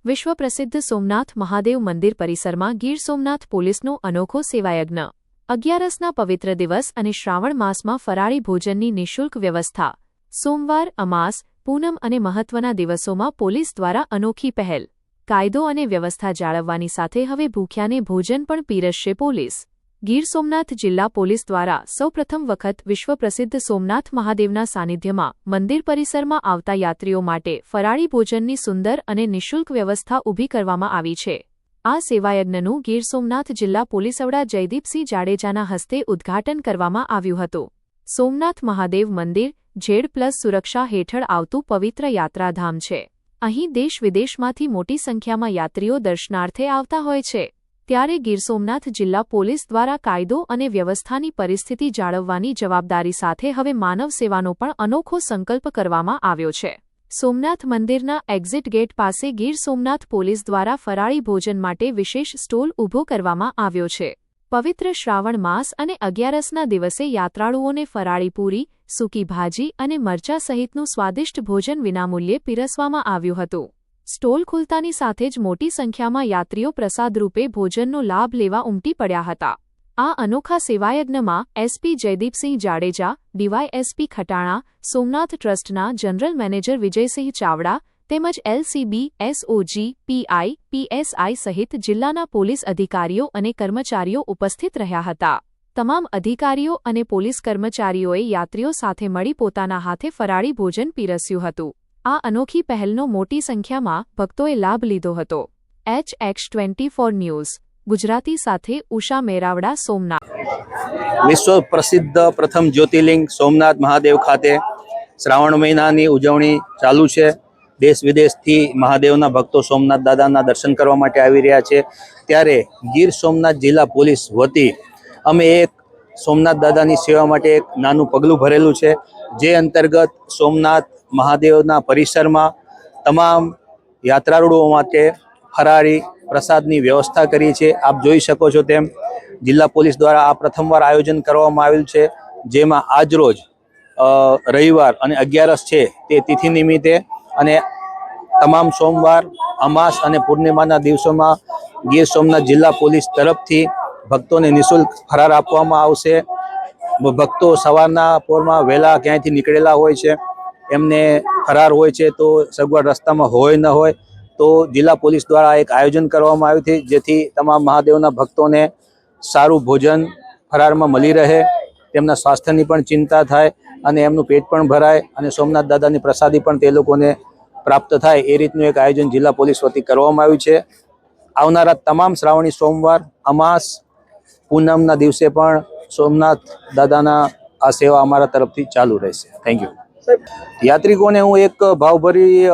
વિશ્વ પ્રસિદ્ધ સોમનાથ મહાદેવ મંદિર પરિસરમાં ગીર સોમનાથ પોલીસનો અનોખો સેવાયજ્ઞ 11ના પવિત્ર દિવસ અને શ્રાવણ માસમાં ફરાળી ભોજનની નિઃશુલ્ક વ્યવસ્થા સોમવાર અમાસ પૂનમ અને મહત્વના દિવસોમાં પોલીસ દ્વારા અનોખી પહેલ કાયદો અને વ્યવસ્થા જાળવવાની સાથે હવે ભૂખ્યાને ભોજન પણ પીરસશે પોલીસ ગીર સોમનાથ જિલ્લા પોલીસ દ્વારા સૌપ્રથમ વખત વિશ્વ પ્રસિદ્ધ સોમનાથ મહાદેવના સાનિધ્યમાં મંદિર પરિસરમાં આવતા યાત્રીઓ માટે ફરાળી ભોજનની સુંદર અને નિઃશુલ્ક વ્યવસ્થા ઊભી કરવામાં આવી છે આ સેવાયજ્ઞનું ગીર સોમનાથ જિલ્લા પોલીસ વડા જયદીપસિંહ જાડેજાના હસ્તે ઉદ્ઘાટન કરવામાં આવ્યું હતું સોમનાથ મહાદેવ મંદિર ZED+ સુરક્ષા હેઠળ આવતું પવિત્ર યાત્રાધામ છે અહીં દેશ વિદેશમાંથી મોટી સંખ્યામાં યાત્રીઓ દર્શનાર્થે આવતા હોય છે ત્યારે ગીર સોમનાથ જિલ્લા પોલીસ દ્વારા કાયદો અને વ્યવસ્થાની પરિસ્થિતિ જાળવવાની જવાબદારી સાથે હવે માનવ સેવાનો પણ અનોખો સંકલ્પ કરવામાં આવ્યો છે સોમનાથ મંદિરના એક્ઝિટ ગેટ પાસે ગીર સોમનાથ પોલીસ દ્વારા ફરાળી ભોજન માટે વિશેષ સ્ટોલ ઊભો કરવામાં આવ્યો છે પવિત્ર શ્રાવણ માસ અને 11ના દિવસે યાત્રાળુઓને ફરાળી પૂરી સૂકી ભાજી અને મરચાં સહિતનું સ્વાદિષ્ટ ભોજન વિનામૂલ્યે પીરસવામાં આવ્યું હતું સ્ટોલ ખુલતાની સાથે જ મોટી સંખ્યામાં યાત્રીઓ પ્રસાદરૂપે ભોજનનો લાભ લેવા ઉમટી પડ્યા હતા આ અનોખા સેવાયજ્ઞમાં SP જયદીપસિંહ જાડેજા DYSP ખટાણા સોમનાથ ટ્રસ્ટના જનરલ મેનેજર વિજયસિંહ ચાવડા તેમજ LCB SOG PI PSI સહિત જિલ્લાના પોલીસ અધિકારીઓ અને કર્મચારીઓ ઉપસ્થિત રહ્યા હતા તમામ અધિકારીઓ અને પોલીસ કર્મચારીઓએ યાત્રીઓ સાથે મળી પોતાના હાથે ફરાળી ભોજન પીરસ્યું હતું આ અનોખી પહેલનો મોટી સંખ્યામાં ભક્તોએ લાભ લીધો હતો HX24 ન્યૂઝ ગુજરાતી સાથે ઉષા મેરાવડા સોમનાથ વિશ્વ પ્રસિદ્ધ પ્રથમ જ્યોતિર્લિંગ સોમનાથ મહાદેવ ખાતે શ્રાવણ મહિનાની ઉજવણી ચાલુ છે દેશ વિદેશથી મહાદેવના ભક્તો સોમનાથ દાદાના દર્શન કરવા માટે આવી રહ્યા છે ત્યારે ગીર સોમનાથ જિલ્લા પોલીસ વતી અમે એક સોમનાથ દાદાની સેવા માટે એક નાનું પગલું ભરેલું છે જે અંતર્ગત સોમનાથ મહાદેવના પરિસરમાં તમામ યાત્રાળુઓ માટે ફરાળી પ્રસાદની વ્યવસ્થા કરી છે આપ જોઈ શકો છો તેમ જિલ્લા પોલીસ દ્વારા આ પ્રથમવાર આયોજન કરવામાં આવેલું છે જેમાં આજરોજ રવિવાર અને 11 છે તે તિથિ નિમિત્તે અને તમામ સોમવાર અમાસ અને પૂર્ણિમાના દિવસોમાં ગીર સોમનાથ જિલ્લા પોલીસ તરફથી ભક્તોને નિઃશુલ્ક ફરાર આપવામાં આવશે ભક્તો સવારના પોરમાં વહેલા ક્યાંયથી નીકળેલા હોય છે એમને ફરાર હોય છે તો સગવડ રસ્તામાં હોય ન હોય તો જિલ્લા પોલીસ દ્વારા એક આયોજન કરવામાં આવ્યું છે જેથી તમામ મહાદેવના ભક્તોને સારું ભોજન ફરારમાં મળી રહે તેમના સ્વાસ્થ્યની પણ ચિંતા થાય અને એમનું પેટ પણ ભરાય અને સોમનાથ દાદાની પ્રસાદી પણ તે લોકોને પ્રાપ્ત થાય એ રીતનું એક આયોજન જિલ્લા પોલીસ વતી કરવામાં આવ્યું છે આવનારા તમામ શ્રાવણી સોમવાર અમાસ પૂનમના દિવસે પણ સોમનાથ દાદાના આ સેવા અમારા તરફથી ચાલુ રહેશે થેન્ક યુ યાત્રિકોને હું એક ભાવભરી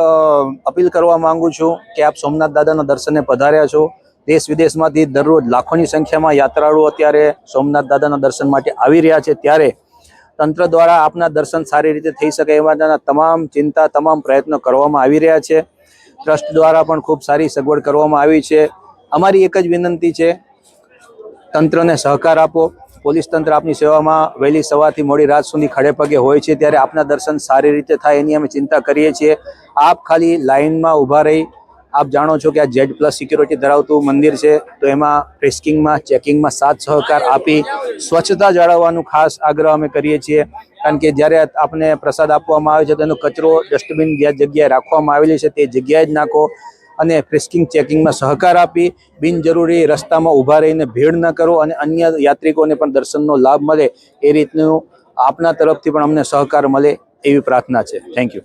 અપીલ કરવા માંગુ છું કે આપ સોમનાથ દાદાના દર્શને પધાર્યા છો દેશ વિદેશમાંથી દરરોજ લાખોની સંખ્યામાં યાત્રાળુઓ અત્યારે સોમનાથ દાદાના દર્શન માટે આવી રહ્યા છે ત્યારે તંત્ર દ્વારા આપના દર્શન સારી રીતે થઈ શકે એ માટેના તમામ પ્રયત્નો કરવામાં આવી રહ્યા છે ટ્રસ્ટ દ્વારા પણ ખૂબ સારી સગવડ કરવામાં આવી છે અમારી એક જ વિનંતી છે તંત્રને સહકાર આપો પોલીસ તંત્ર આપની સેવામાં વહેલી સવારથી મોડી રાત સુધી ખડે પગે હોય છે ત્યારે આપના દર્શન સારી રીતે થાય એની અમે ચિંતા કરીએ છીએ આપ ખાલી લાઇનમાં ઊભા રહી આપ જાણો છો કે આ ZED+ સિક્યોરિટી ધરાવતું મંદિર છે તો એમાં ફ્રિસ્કિંગમાં ચેકિંગમાં સાથ સહકાર આપી સ્વચ્છતા જાળવવાનું ખાસ આગ્રહ અમે કરીએ છીએ કારણ કે જ્યારે આપને પ્રસાદ આપવામાં આવે છે તેનો કચરો ડસ્ટબિન જે જગ્યાએ રાખવામાં આવેલી છે તે જગ્યાએ જ નાખો અને ફ્રિસ્કિંગ ચેકિંગમાં સહકાર આપી બિનજરૂરી રસ્તામાં ઊભા રહીને ભીડ ન કરો અને અન્ય યાત્રિકોને પણ દર્શનનો લાભ મળે એ રીતનું આપના તરફથી પણ અમને સહકાર મળે એવી પ્રાર્થના છે થેન્ક યુ